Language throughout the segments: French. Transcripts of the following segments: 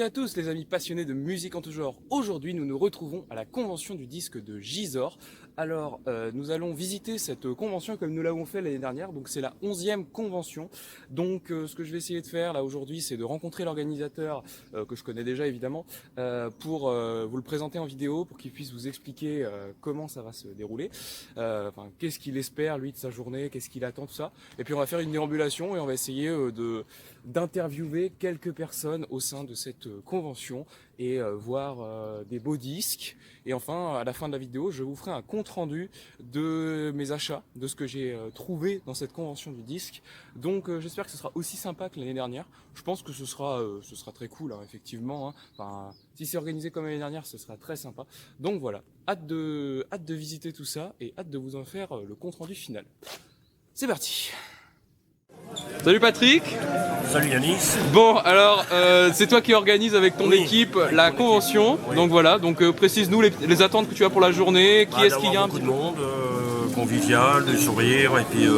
à tous les amis passionnés de musique en tout genre. Aujourd'hui nous nous retrouvons à la convention du disque de Gisors. Alors nous allons visiter cette convention comme nous l'avons fait l'année dernière, donc c'est la 11e convention. Donc ce que je vais essayer de faire là aujourd'hui, c'est de rencontrer l'organisateur que je connais déjà évidemment, pour vous le présenter en vidéo, pour qu'il puisse vous expliquer comment ça va se dérouler, qu'est-ce qu'il espère lui de sa journée, qu'est-ce qu'il attend, tout ça. Et puis on va faire une déambulation et on va essayer d'interviewer quelques personnes au sein de cette convention et voir des beaux disques. Et enfin, à la fin de la vidéo, je vous ferai un compte rendu de mes achats, de ce que j'ai trouvé dans cette convention du disque. Donc j'espère que ce sera aussi sympa que l'année dernière. Je pense que ce sera très cool, hein, effectivement. Hein. Enfin, si c'est organisé comme l'année dernière, ce sera très sympa. Donc voilà, hâte de visiter tout ça et hâte de vous en faire le compte rendu final. C'est parti! Salut Patrick. Salut Yanis. Bon alors c'est toi qui organise avec ton équipe la convention, oui. Donc voilà, donc précise-nous les attentes que tu as pour la journée, qui est-ce qu'il y a un beaucoup de monde, convivial, des sourires et puis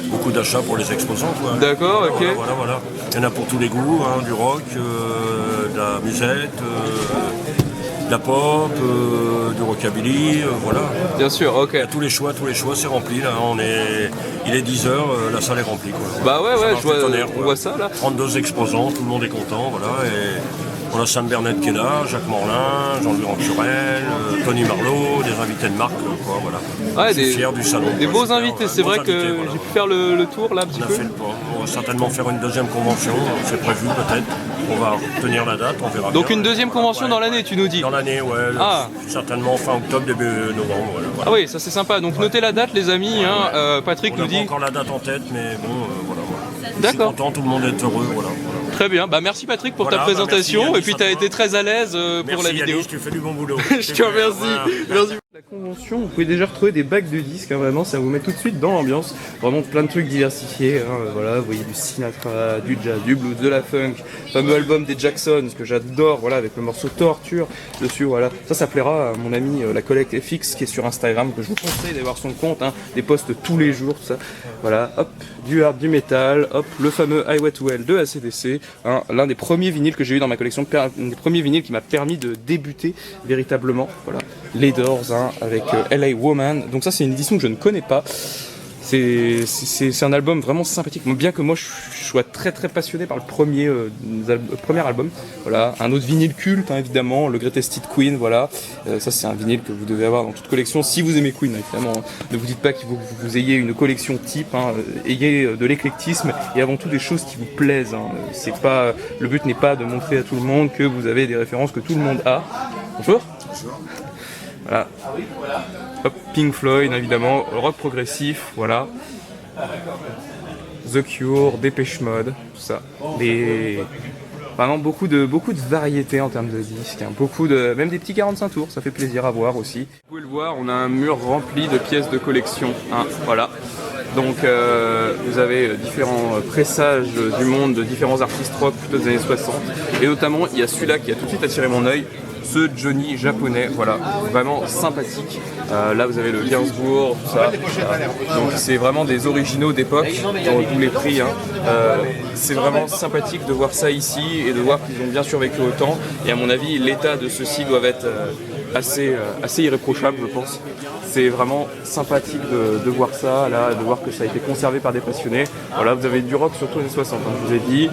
beaucoup d'achats pour les exposants. D'accord, ok. Voilà. Il y en a pour tous les goûts, hein, du rock, de la musette, de la pop, du rockabilly, voilà. Bien sûr, ok. Il y a tous les choix, c'est rempli là. Il est 10h, la salle est remplie quoi. Bah ouais, on voit ça là. 32 exposants, tout le monde est content, voilà. Et on a Sam Bernet qui est là, Jacques Morlin, Jean-Louis Ranturel, Tony Marlowe, des invités de marque, quoi, voilà. Ouais, je suis fier du salon. Des beaux invités, c'est vrai que voilà. J'ai pu faire le tour là un petit peu. On va certainement faire une deuxième convention, c'est prévu peut-être. On va tenir la date, on verra. Donc bien. Une deuxième convention dans l'année, tu nous dis? Dans l'année, ouais. Certainement fin octobre, début novembre. Voilà. Ah oui, ça c'est sympa. Donc notez la date les amis, Patrick nous dit... On n'a pas encore la date en tête, mais bon, voilà. D'accord. Je suis content, tout le monde est heureux, voilà. Très bien, bah merci Patrick pour ta présentation, merci, et puis tu as été très à l'aise pour la vidéo. Yanis, tu fais du bon boulot. Je te remercie. Voilà. Merci. La convention, vous pouvez déjà retrouver des bacs de disques, hein, vraiment ça vous met tout de suite dans l'ambiance, vraiment plein de trucs diversifiés, hein, voilà, vous voyez du Sinatra, du jazz, du blues, de la funk, fameux album des Jacksons que j'adore, voilà, avec le morceau Torture dessus, voilà, ça plaira à mon ami la collecte FX qui est sur Instagram, que je vous conseille d'aller voir son compte, hein, des posts tous les jours, tout ça, voilà, hop, du hard, du métal, hop, le fameux Highway to Hell de AC/DC, hein, l'un des premiers vinyles que j'ai eu dans ma collection, un des premiers vinyles qui m'a permis de débuter véritablement, voilà, les Doors, hein, avec LA Woman, donc ça c'est une édition que je ne connais pas. C'est un album vraiment sympathique, bien que moi je sois très passionné par le premier album. Voilà, un autre vinyle culte, hein, évidemment, le Greatest Hit Queen, voilà. Ça c'est un vinyle que vous devez avoir dans toute collection si vous aimez Queen, hein, évidemment. Ne vous dites pas qu'il faut que vous ayez une collection type, hein, ayez de l'éclectisme et avant tout des choses qui vous plaisent. Hein. Le but n'est pas de montrer à tout le monde que vous avez des références que tout le monde a. Bonjour. Bonjour. Voilà. Hop, Pink Floyd évidemment, rock progressif, voilà. The Cure, Depeche Mode, tout ça. Vraiment beaucoup de variétés en termes de disques, hein. Même des petits 45 tours, ça fait plaisir à voir aussi. Vous pouvez le voir, on a un mur rempli de pièces de collection, hein, voilà. Donc vous avez différents pressages du monde de différents artistes rock plutôt des années 60. Et notamment, il y a celui-là qui a tout de suite attiré mon œil. Ce Johnny japonais, voilà, vraiment sympathique. Là vous avez le Gainsbourg, tout ça. Donc c'est vraiment des originaux d'époque, dans tous les prix. Hein. C'est vraiment sympathique de voir ça ici et de voir qu'ils ont bien survécu au temps. Et à mon avis, l'état de ceux-ci doit être assez irréprochable, je pense. C'est vraiment sympathique de voir ça, là, de voir que ça a été conservé par des passionnés. Voilà, vous avez du rock surtout les années 60, hein, je vous ai dit.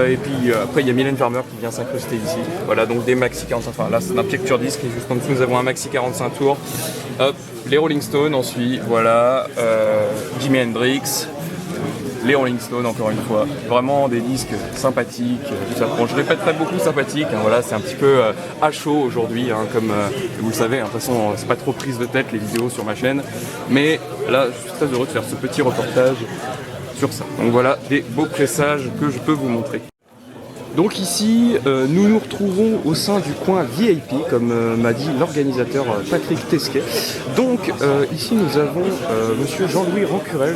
Et puis après, il y a Mylène Farmer qui vient s'incruster ici. Voilà, donc des maxi 45 tours. Là, c'est un picture disc et juste en dessous, nous avons un maxi 45 tours. Hop, les Rolling Stones ensuite, voilà. Jimi Hendrix. Les Rolling Stones encore une fois, vraiment des disques sympathiques, tout ça. Bon, je répéterai beaucoup sympathique, hein, voilà, c'est un petit peu à chaud aujourd'hui, hein, comme vous le savez, hein, de toute façon c'est pas trop prise de tête les vidéos sur ma chaîne, mais là je suis très heureux de faire ce petit reportage sur ça. Donc voilà, des beaux pressages que je peux vous montrer. Donc ici, nous nous retrouvons au sein du coin VIP, comme m'a dit l'organisateur Patrick Tesquet. Donc ici nous avons monsieur Jean-Louis Rancurel,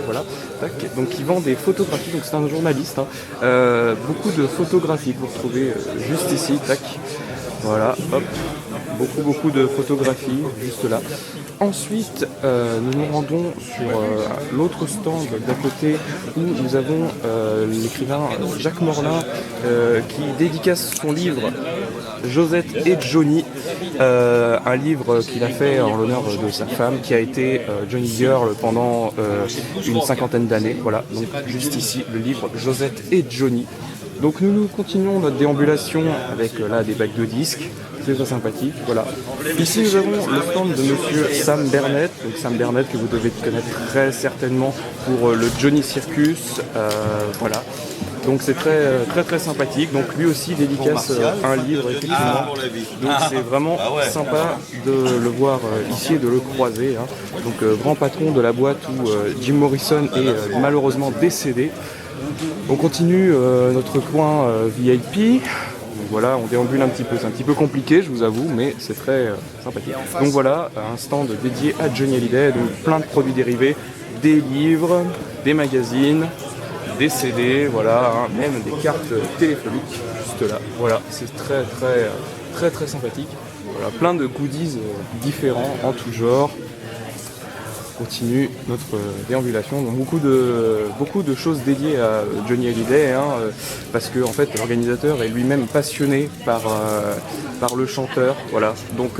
voilà, tac, donc qui vend des photographies, donc c'est un journaliste, hein, beaucoup de photographies que vous retrouvez juste ici, tac, voilà, hop. beaucoup de photographies juste là. Ensuite, nous nous rendons sur l'autre stand d'à côté où nous avons l'écrivain Jacques Morlin qui dédicace son livre Josette et Johnny, un livre qu'il a fait en l'honneur de sa femme qui a été Johnny Girl pendant une cinquantaine d'années. Voilà, donc juste ici le livre Josette et Johnny. Donc nous continuons notre déambulation avec là des bacs de disques, c'est très sympathique, voilà. Ici nous avons le stand de monsieur Sam Bernett, donc Sam Bernett que vous devez connaître très certainement pour le Johnny Circus, voilà. Donc c'est très sympathique, donc lui aussi dédicace un livre effectivement, donc c'est vraiment sympa de le voir ici et de le croiser, hein. Donc grand patron de la boîte où Jim Morrison est malheureusement décédé. On continue notre coin VIP. Donc voilà, on déambule un petit peu, c'est un petit peu compliqué je vous avoue, mais c'est très sympathique. Donc voilà, un stand dédié à Johnny Hallyday, donc plein de produits dérivés, des livres, des magazines, des CD, voilà, hein, même des cartes téléphoniques, juste là. Voilà, c'est très sympathique. Voilà, plein de goodies différents en tout genre. Continue notre déambulation, donc beaucoup de choses dédiées à Johnny Hallyday, hein, parce que en fait l'organisateur est lui-même passionné par le chanteur, voilà. Donc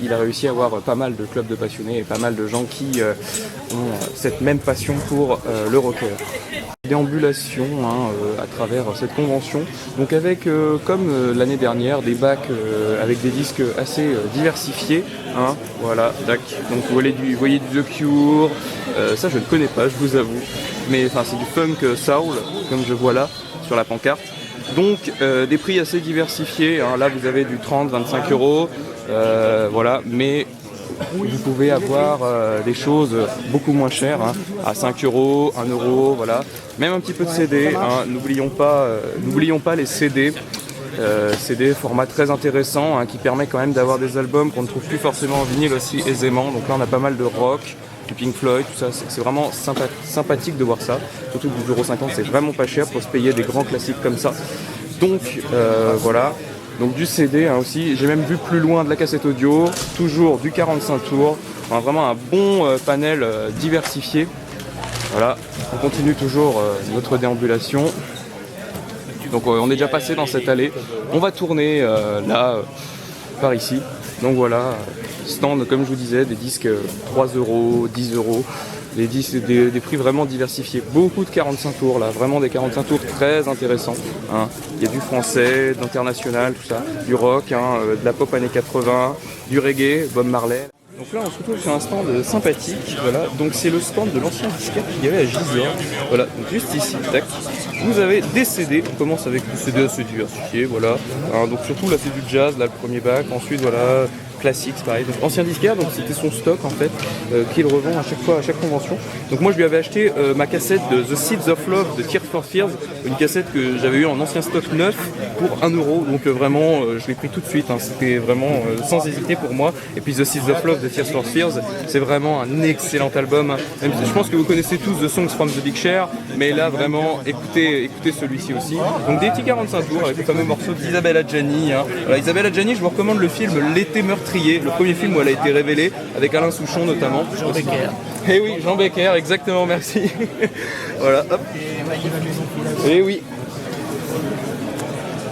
il a réussi à avoir pas mal de clubs de passionnés et pas mal de gens qui ont cette même passion pour le rocker. Déambulation à travers cette convention, donc avec comme l'année dernière des bacs avec des disques assez diversifiés, hein, voilà, tac. Donc vous voyez du The Cure, ça je ne connais pas, je vous avoue, mais enfin c'est du funk soul comme je vois là sur la pancarte. Donc des prix assez diversifiés, hein. Là vous avez du 30-25 euros, voilà, mais vous pouvez avoir des choses beaucoup moins chères, hein, à 5 euros, 1 euro, voilà. Même un petit peu de CD, hein. N'oublions pas les CD. CD format très intéressant, hein, qui permet quand même d'avoir des albums qu'on ne trouve plus forcément en vinyle aussi aisément. Donc là on a pas mal de rock, du Pink Floyd, tout ça, c'est vraiment sympathique de voir ça. Surtout que 12,50 € c'est vraiment pas cher pour se payer des grands classiques comme ça. Donc voilà. Donc du CD, hein, aussi, j'ai même vu plus loin de la cassette audio, toujours du 45 tours, enfin, vraiment un bon panel diversifié. Voilà, on continue toujours notre déambulation. Donc on est déjà passé dans cette allée, on va tourner là, par ici. Donc voilà, stand comme je vous disais, des disques 3 euros, 10 euros. Des prix vraiment diversifiés, beaucoup de 45 tours là, vraiment des 45 tours très intéressants, hein. Il y a du français, de l'international, tout ça, du rock, hein, de la pop années 80, du reggae, Bob Marley. Donc là on se retrouve sur un stand sympathique, voilà, donc c'est le stand de l'ancien disquaire qu'il y avait à Gisors, voilà, donc juste ici, tac, vous avez des CD, on commence avec des CD assez diversifiés, voilà, hein, donc surtout là c'est du jazz, là le premier bac, ensuite voilà, classique, c'est pareil, donc ancien disquaire, donc c'était son stock en fait, qu'il revend à chaque fois, à chaque convention. Donc moi je lui avais acheté ma cassette de The Seeds of Love de Tears for Fears, une cassette que j'avais eu en ancien stock neuf pour 1 euro, donc vraiment je l'ai pris tout de suite, hein. C'était vraiment sans hésiter pour moi. Et puis The Seeds of Love de Tears for Fears, c'est vraiment un excellent album, même si je pense que vous connaissez tous The Songs from the Big Chair, mais là vraiment écoutez celui-ci aussi. Donc des petits 45 tours avec le fameux morceau d'Isabelle Adjani, hein. Voilà, Isabelle Adjani, je vous recommande le film L'été meurtrier, le premier film où elle a été révélée, avec Alain Souchon notamment. Jean Becker. Eh oui, Jean Becker, exactement, merci. Voilà, hop. Eh oui.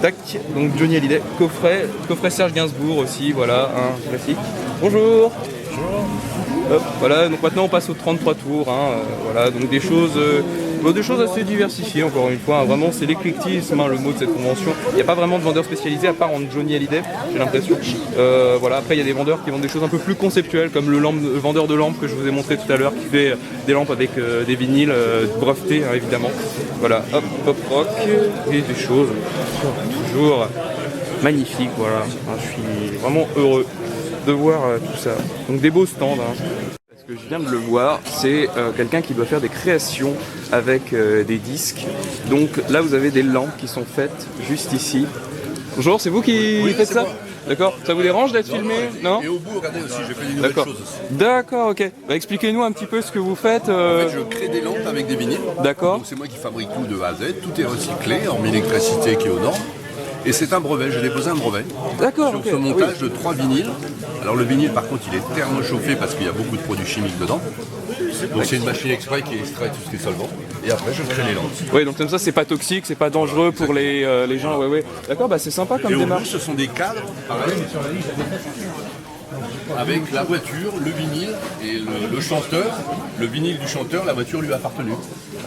Tac, donc Johnny Hallyday, coffret Serge Gainsbourg aussi, voilà, un classique. Bonjour. Bonjour. Hop, voilà, donc maintenant on passe aux 33 tours, hein, voilà, donc des choses assez diversifiées encore une fois, hein, vraiment c'est l'éclectisme, hein, le mot de cette convention. Il n'y a pas vraiment de vendeurs spécialisés à part en Johnny Hallyday, j'ai l'impression. Voilà, après il y a des vendeurs qui vendent des choses un peu plus conceptuelles, comme le vendeur de lampes que je vous ai montré tout à l'heure, qui fait des lampes avec des vinyles brevetés, hein, évidemment. Voilà, hop, pop rock, et des choses toujours magnifiques, voilà. Je suis vraiment heureux de voir tout ça. Donc des beaux stands, hein. Parce que je viens de le voir, c'est quelqu'un qui doit faire des créations avec des disques. Donc là vous avez des lampes qui sont faites juste ici. Bonjour, c'est vous qui faites ça? D'accord, ça vous dérange d'être filmé? Non? Et au bout, regardez aussi, j'ai fait une nouvelle chose aussi. D'accord, ok. Bah, expliquez-nous un petit peu ce que vous faites. En fait, je crée des lampes avec des vinyles. D'accord. Donc c'est moi qui fabrique tout de A à Z, tout est recyclé en électricité qui est aux normes. Et c'est un brevet, j'ai déposé un brevet. D'accord. Sur Ok. ce Oui. montage de 3 vinyles. Alors le vinyle par contre il est thermochauffé parce qu'il y a beaucoup de produits chimiques dedans. Donc c'est une machine exprès qui extrait tout ce qui est solvant. Et après je crée les lampes. Oui, donc comme ça, c'est pas toxique, c'est pas dangereux pour les gens. Ouais, ouais. D'accord, bah c'est sympa Et comme au bout démarche. ce sont des cadres, pareil, avec la voiture, le vinyle et le chanteur. Le vinyle du chanteur, la voiture lui a appartenu.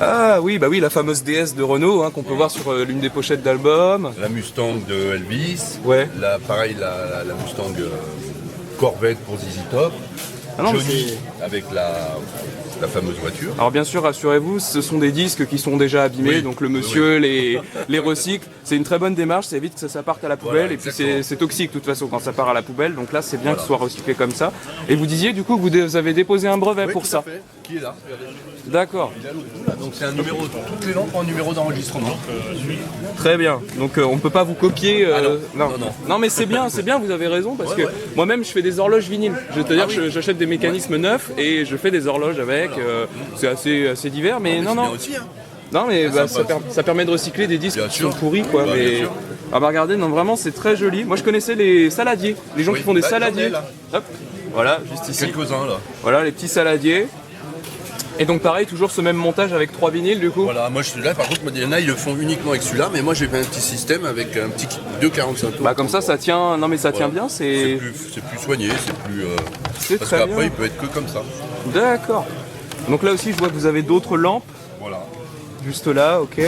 Ah oui, bah oui, la fameuse DS de Renault hein, qu'on peut voir sur l'une des pochettes d'albums. La Mustang de Elvis. Ouais. Pareil, la Mustang Corvette pour ZZ Top. Ah non, mais Johnny avec la fameuse voiture. Alors bien sûr, rassurez-vous, ce sont des disques qui sont déjà abîmés, Oui. donc le monsieur les recycle. C'est une très bonne démarche, ça évite que ça parte à la poubelle, Voilà, et puis exactement. c'est toxique de toute façon quand ça part à la poubelle, donc là c'est bien que ce soit recyclé comme ça. Et vous disiez du coup que vous avez déposé un brevet Oui, pour tout ça. à fait. Qui est là? D'accord, Il est à l'autre bout, là. Donc c'est un numéro, toutes les lampes ont un numéro d'enregistrement. très bien. Donc on peut pas vous copier. Ah non. Non. Mais c'est bien, vous avez raison, parce que moi-même je fais des horloges vinyles. Je veux te dire, j'achète des mécanismes neufs et je fais des horloges avec. C'est assez divers, mais C'est non. bien aussi, hein. Non mais bah, sympa. ça permet de recycler des disques Bien qui sûr. sont pourris quoi. Bah, mais... bien sûr. Ah bah regardez, non vraiment c'est très joli. Moi je connaissais les saladiers, les gens Oui, qui font des bah, j'en ai, saladiers. là. Hop, voilà, juste ici. Quelques-uns là. Voilà les petits saladiers. Et donc pareil, toujours ce même montage avec 3 vinyles du coup. Voilà, moi je suis là, par contre, il y en a, ils le font uniquement avec celui-là, mais moi j'ai fait un petit système avec un petit 2,45 tours. Bah comme ça tient, non mais ça tient bien, C'est plus soigné, c'est plus. C'est parce très qu'après bien. il peut être que comme ça. D'accord. Donc là aussi je vois que vous avez d'autres lampes, Voilà. juste là, ok.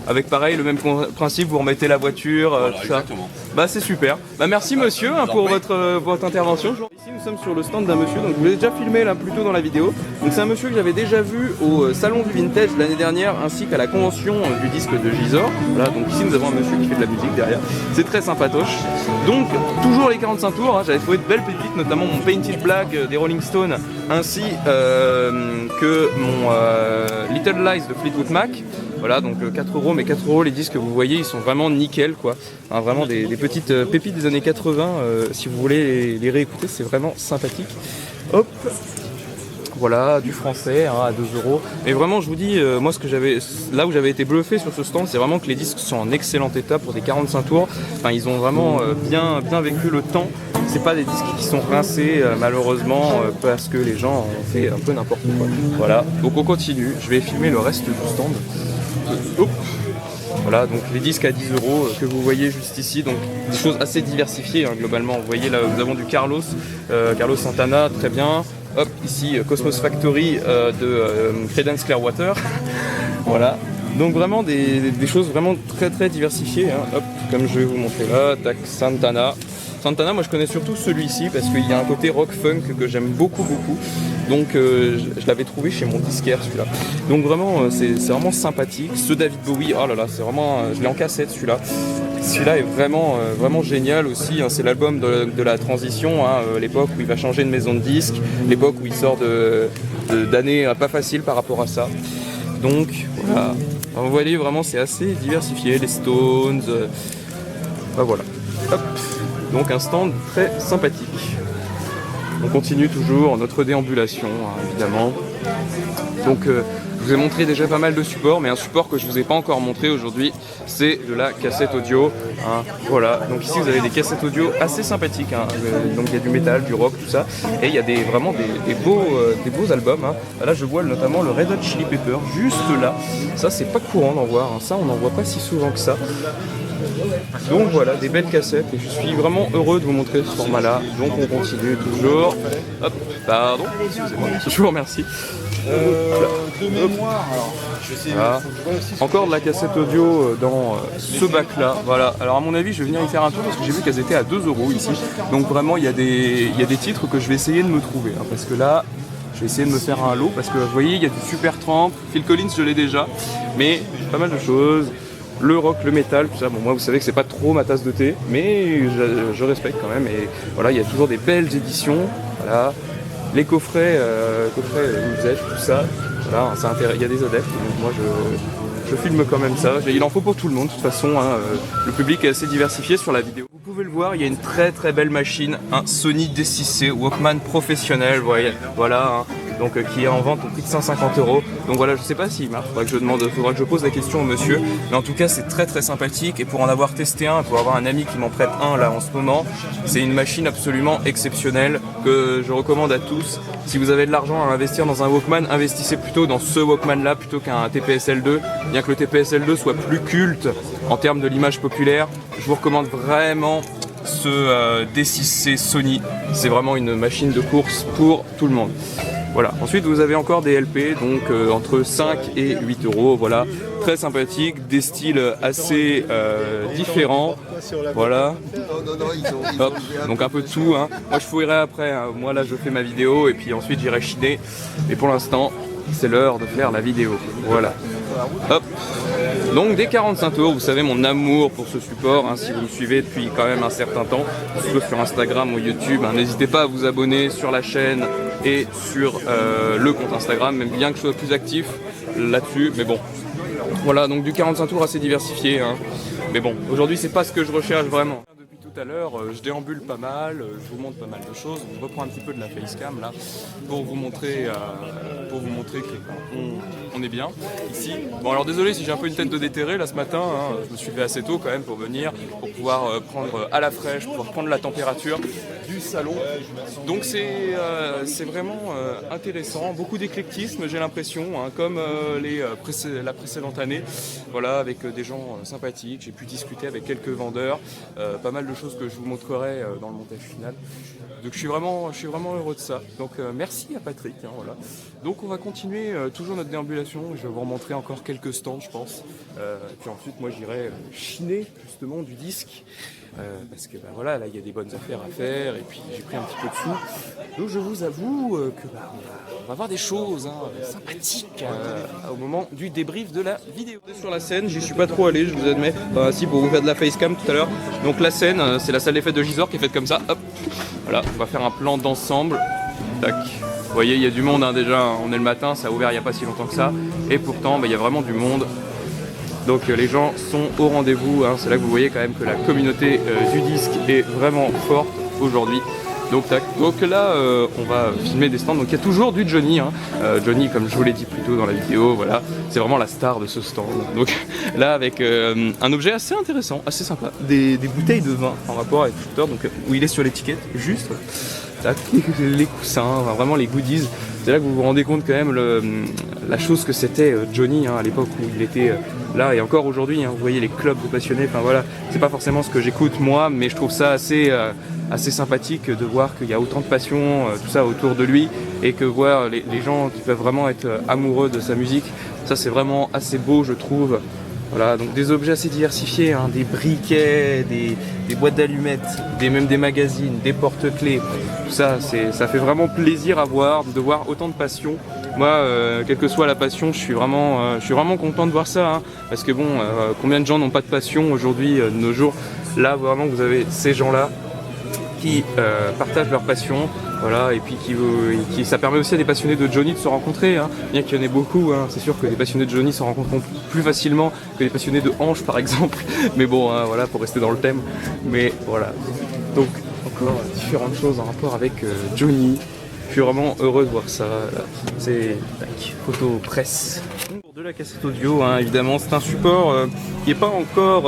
Avec pareil le même principe, vous remettez la voiture, Voilà, tout ça. exactement. Bah c'est super. Bah merci monsieur hein, pour votre intervention. Ici nous sommes sur le stand d'un monsieur, donc je vous l'ai déjà filmé là plus tôt dans la vidéo. Donc c'est un monsieur que j'avais déjà vu au salon du vintage l'année dernière ainsi qu'à la convention du disque de Gisors. Voilà, donc ici nous avons un monsieur qui fait de la musique derrière. C'est très sympatoche. Donc toujours les 45 tours, hein, j'avais trouvé de belles pépites, notamment mon Painted Black des Rolling Stones ainsi que mon Little Lies de Fleetwood Mac. Voilà, donc 4 €, mais 4 € les disques que vous voyez, ils sont vraiment nickel quoi. Hein, vraiment des petites pépites des années 80, si vous voulez les réécouter, c'est vraiment sympathique. Hop, voilà, du français hein, à 2 €. Mais vraiment, je vous dis, moi là où j'avais été bluffé sur ce stand, c'est vraiment que les disques sont en excellent état pour des 45 tours. Enfin, ils ont vraiment bien vécu le temps. C'est pas des disques qui sont rincés malheureusement parce que les gens ont fait un peu n'importe quoi. Voilà, donc on continue. Je vais filmer le reste du stand. Hop. Voilà, donc les disques à 10 € que vous voyez juste ici, donc des choses assez diversifiées hein, globalement. Vous voyez là, nous avons du Carlos Santana, très bien. Hop, ici Cosmos Factory de Creedence Clearwater. Voilà, donc vraiment des choses vraiment très diversifiées. Hein. Hop, comme je vais vous montrer là, tac, Santana. Santana, moi je connais surtout celui-ci parce qu'il y a un côté rock funk que j'aime beaucoup. Donc je l'avais trouvé chez mon disquaire celui-là. Donc vraiment c'est vraiment sympathique. Ce David Bowie, oh là là, c'est vraiment, je l'ai en cassette celui-là. Celui-là est vraiment génial aussi. Hein. C'est l'album de la transition, hein, l'époque où il va changer de maison de disque, l'époque où il sort d'années pas faciles par rapport à ça. Donc voilà. Alors, vous voyez vraiment c'est assez diversifié. Les Stones, bah voilà. Hop. Donc un stand très sympathique. On continue toujours notre déambulation, hein, évidemment. Donc je vous ai montré déjà pas mal de supports, mais un support que je vous ai pas encore montré aujourd'hui, c'est de la cassette audio. Hein. Voilà, donc ici vous avez des cassettes audio assez sympathiques. Hein. Donc il y a du métal, du rock, tout ça. Et il y a vraiment des beaux albums. Hein. Là je vois notamment le Red Hot Chili Pepper, juste là. Ça c'est pas courant d'en voir, hein. Ça on n'en voit pas si souvent que ça. Donc voilà, des belles cassettes et je suis vraiment heureux de vous montrer ce format-là. Donc on continue toujours. Hop, pardon, excusez-moi, je vous remercie. De mémoire, alors je sais, Voilà. Encore de la cassette audio dans ce bac-là. Voilà, alors à mon avis, je vais venir y faire un tour parce que j'ai vu qu'elles étaient à 2 € ici. Donc vraiment, il y a des titres que je vais essayer de me trouver. Hein, parce que là, je vais essayer de me faire un lot parce que vous voyez, il y a du Supertramp, Phil Collins, je l'ai déjà, mais pas mal de choses. Le rock, le métal, tout ça. Bon, moi, vous savez que c'est pas trop ma tasse de thé, mais je respecte quand même. Et voilà, il y a toujours des belles éditions. Voilà, les coffrets musette, tout ça. Voilà, il y a des adeptes. Donc moi, je filme quand même ça. Il en faut pour tout le monde, de toute façon. Hein, le public est assez diversifié sur la vidéo. Vous pouvez le voir, il y a une très belle machine, un Sony D6C Walkman professionnel. Voilà, hein. donc qui est en vente au prix de 150 €. Donc voilà, je sais pas s'il marche, faudra que je pose la question au monsieur, mais en tout cas c'est très très sympathique, et pour en avoir testé un, pour avoir un ami qui m'en prête un là en ce moment, c'est une machine absolument exceptionnelle que je recommande à tous. Si vous avez de l'argent à investir dans un Walkman, investissez plutôt dans ce Walkman là plutôt qu'un TPS-L2, bien que le TPS-L2 soit plus culte en termes de l'image populaire. Je vous recommande vraiment ce D6C Sony, c'est vraiment une machine de course pour tout le monde. Voilà. Ensuite vous avez encore des LP, donc entre 5 et 8 €, voilà, très sympathique, des styles assez différents, voilà. Hop. Donc un peu de tout, hein. Moi je fouillerai après, hein. Moi là je fais ma vidéo et puis ensuite j'irai chiner, mais pour l'instant c'est l'heure de faire la vidéo, voilà. Hop. Donc des 45 €, vous savez mon amour pour ce support, hein, si vous me suivez depuis quand même un certain temps, surtout sur Instagram ou YouTube, hein, n'hésitez pas à vous abonner sur la chaîne et sur le compte Instagram, même bien que je sois plus actif là-dessus, mais bon. Voilà, donc du 45 tours assez diversifié, hein. Mais bon, aujourd'hui c'est pas ce que je recherche vraiment. Depuis tout à l'heure, je déambule pas mal, je vous montre pas mal de choses. Je reprends un petit peu de la facecam là pour vous montrer qu'on est bien ici. Bon alors désolé si j'ai un peu une tête de déterré là ce matin, hein. Je me suis levé assez tôt quand même pour venir, pour pouvoir prendre à la fraîche, pour pouvoir prendre la température du salon. Donc c'est vraiment intéressant, beaucoup d'éclectisme j'ai l'impression, hein, comme la précédente année. Voilà, avec des gens sympathiques, j'ai pu discuter avec quelques vendeurs, pas mal de choses que je vous montrerai dans le montage final. Donc je suis vraiment heureux de ça. Donc merci à Patrick, hein, voilà. Donc on va continuer toujours notre déambulation, je vais vous remontrer encore quelques stands je pense. Puis ensuite moi j'irai chiner justement du disque. Parce que bah, voilà, là il y a des bonnes affaires à faire et puis j'ai pris un petit peu de sous. Donc je vous avoue que bah, on va voir des choses, hein, sympathiques au moment du débrief de la vidéo. Sur la scène, j'y suis pas trop allé, je vous admets. Si pour vous faire de la facecam tout à l'heure. Donc la scène, c'est la salle des fêtes de Gisors qui est faite comme ça. Hop. Voilà, on va faire un plan d'ensemble. Tac. Vous voyez, il y a du monde, hein, déjà, on est le matin, ça a ouvert il n'y a pas si longtemps que ça. Et pourtant, bah, il y a vraiment du monde. Donc les gens sont au rendez-vous, hein. C'est là que vous voyez quand même que la communauté du disque est vraiment forte aujourd'hui. Donc tac. Donc là on va filmer des stands, donc il y a toujours du Johnny, hein. Johnny comme je vous l'ai dit plus tôt dans la vidéo, voilà, c'est vraiment la star de ce stand. Donc là avec un objet assez intéressant, assez sympa, des bouteilles de vin en rapport avec le shooter, donc où il est sur l'étiquette, juste. Tac, les coussins, enfin, vraiment les goodies. C'est là que vous vous rendez compte quand même la chose que c'était Johnny, hein, à l'époque où il était là, et encore aujourd'hui, hein, vous voyez les clubs de passionnés, enfin voilà, c'est pas forcément ce que j'écoute moi, mais je trouve ça assez sympathique de voir qu'il y a autant de passion, tout ça autour de lui, et que voir les gens qui peuvent vraiment être amoureux de sa musique, ça c'est vraiment assez beau je trouve. Voilà, donc des objets assez diversifiés, hein, des briquets, des boîtes d'allumettes, même des magazines, des porte-clés, tout ça, ça fait vraiment plaisir à voir, de voir autant de passion. Moi, quelle que soit la passion, je suis vraiment content de voir ça, hein, parce que bon, combien de gens n'ont pas de passion aujourd'hui, de nos jours. Là, vraiment, vous avez ces gens-là qui partagent leur passion, voilà, et puis ça permet aussi à des passionnés de Johnny de se rencontrer, hein, bien qu'il y en ait beaucoup, hein, c'est sûr que les passionnés de Johnny se rencontrent plus facilement que les passionnés de hanches par exemple, mais bon, hein, voilà, pour rester dans le thème, mais voilà, donc encore différentes choses en rapport avec Johnny. Je suis vraiment heureux de voir ça, là. C'est photo presse. De la cassette audio, hein, évidemment, c'est un support qui n'a pas encore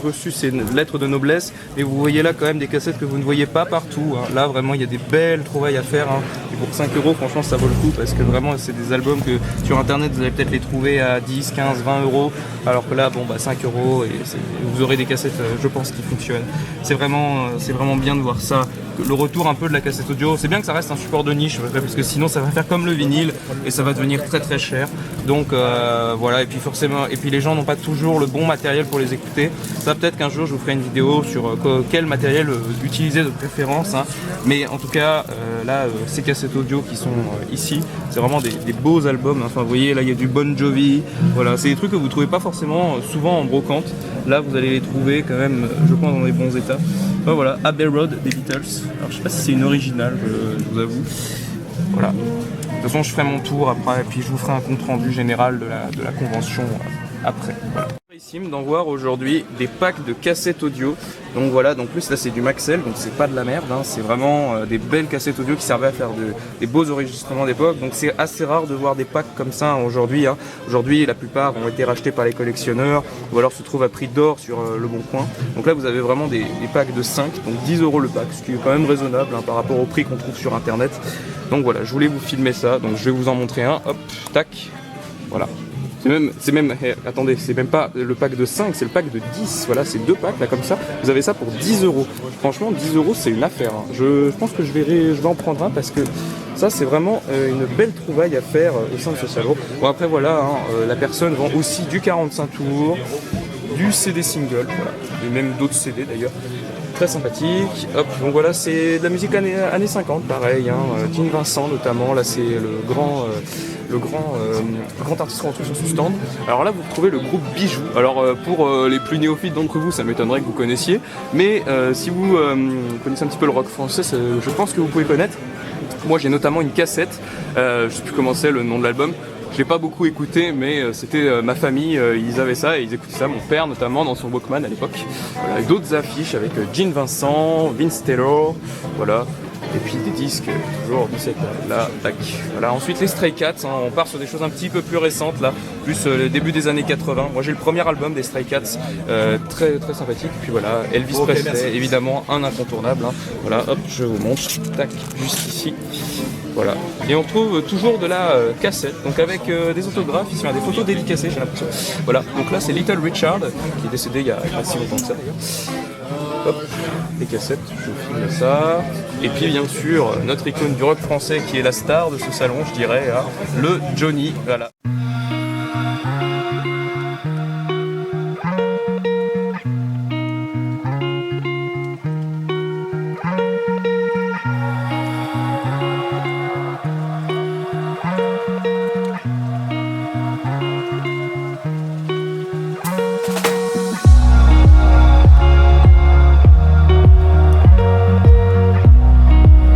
reçu ses lettres de noblesse, mais vous voyez là quand même des cassettes que vous ne voyez pas partout, hein. Là vraiment il y a des belles trouvailles à faire, hein. Et pour 5 € franchement ça vaut le coup, parce que vraiment c'est des albums que sur internet vous allez peut-être les trouver à 10, 15, 20 €, alors que là bon bah 5 € et vous aurez des cassettes je pense qui fonctionnent. C'est vraiment bien de voir ça. Le retour un peu de la cassette audio, c'est bien que ça reste un support de niche, parce que sinon ça va faire comme le vinyle et ça va devenir très très cher. Donc voilà, et puis forcément, et puis les gens n'ont pas toujours le bon matériel pour les écouter. Ça peut-être qu'un jour je vous ferai une vidéo sur quel matériel utiliser de préférence, hein. Mais en tout cas là ces cassettes audio qui sont ici, c'est vraiment des beaux albums, hein. Enfin vous voyez là il y a du Bon Jovi, voilà, c'est des trucs que vous trouvez pas forcément souvent en brocante. Là vous allez les trouver quand même je pense dans des bons états. Enfin, voilà, Abbey Road des Beatles. Alors je sais pas si c'est une originale, je vous avoue. Voilà. De toute façon je ferai mon tour après et puis je vous ferai un compte rendu général de la convention après. Voilà. D'en voir aujourd'hui des packs de cassettes audio. Donc voilà, donc plus là c'est du Maxell, donc c'est pas de la merde, hein. C'est vraiment des belles cassettes audio qui servaient à faire des beaux enregistrements d'époque. Donc c'est assez rare de voir des packs comme ça aujourd'hui, hein. Aujourd'hui la plupart ont été rachetés par les collectionneurs ou alors se trouvent à prix d'or sur le Bon Coin. Donc là vous avez vraiment des packs de 5, donc 10 € le pack, ce qui est quand même raisonnable, hein, par rapport au prix qu'on trouve sur internet. Donc voilà, je voulais vous filmer ça, donc je vais vous en montrer un, hop, tac, voilà. Attendez, c'est même pas le pack de 5, c'est le pack de 10. Voilà, c'est 2 packs là comme ça. Vous avez ça pour 10 €. Franchement, 10 € c'est une affaire, hein. Je pense que je vais en prendre un parce que ça c'est vraiment une belle trouvaille à faire au sein de ce salon. Bon après voilà, hein, la personne vend aussi du 45 tours, du CD single, voilà, et même d'autres CD d'ailleurs. Très sympathique. Hop, donc voilà, c'est de la musique années 50, pareil, hein. Gene Vincent notamment, là c'est le grand artiste qu'on trouve sur ce stand. Alors là vous retrouvez le groupe Bijoux. Alors pour les plus néophytes d'entre vous, ça m'étonnerait que vous connaissiez, mais si vous connaissez un petit peu le rock français, je pense que vous pouvez connaître. Moi j'ai notamment une cassette, je sais plus comment c'est le nom de l'album. Je l'ai pas beaucoup écouté, mais c'était ma famille, ils avaient ça et ils écoutaient ça, mon père notamment dans son Walkman à l'époque. Voilà, avec d'autres affiches avec Gene Vincent, Vince Taylor, voilà. Et puis des disques toujours de cette là, tac. Voilà. Ensuite les Stray Cats, hein, on part sur des choses un petit peu plus récentes là, plus le début des années 80. Moi j'ai le premier album des Stray Cats, très très sympathique. Puis voilà, Elvis Presley, évidemment un incontournable, hein. Voilà, hop, je vous montre, tac, juste ici. Voilà. Et on retrouve toujours de la cassette, donc avec des autographes, ici, des photos dédicacées, j'ai l'impression. Voilà, donc là c'est Little Richard, qui est décédé il y a pas si longtemps que ça d'ailleurs. Hop, les cassettes, je vous filme ça. Et puis bien sûr, notre icône du rock français qui est la star de ce salon, je dirais, hein, le Johnny, voilà.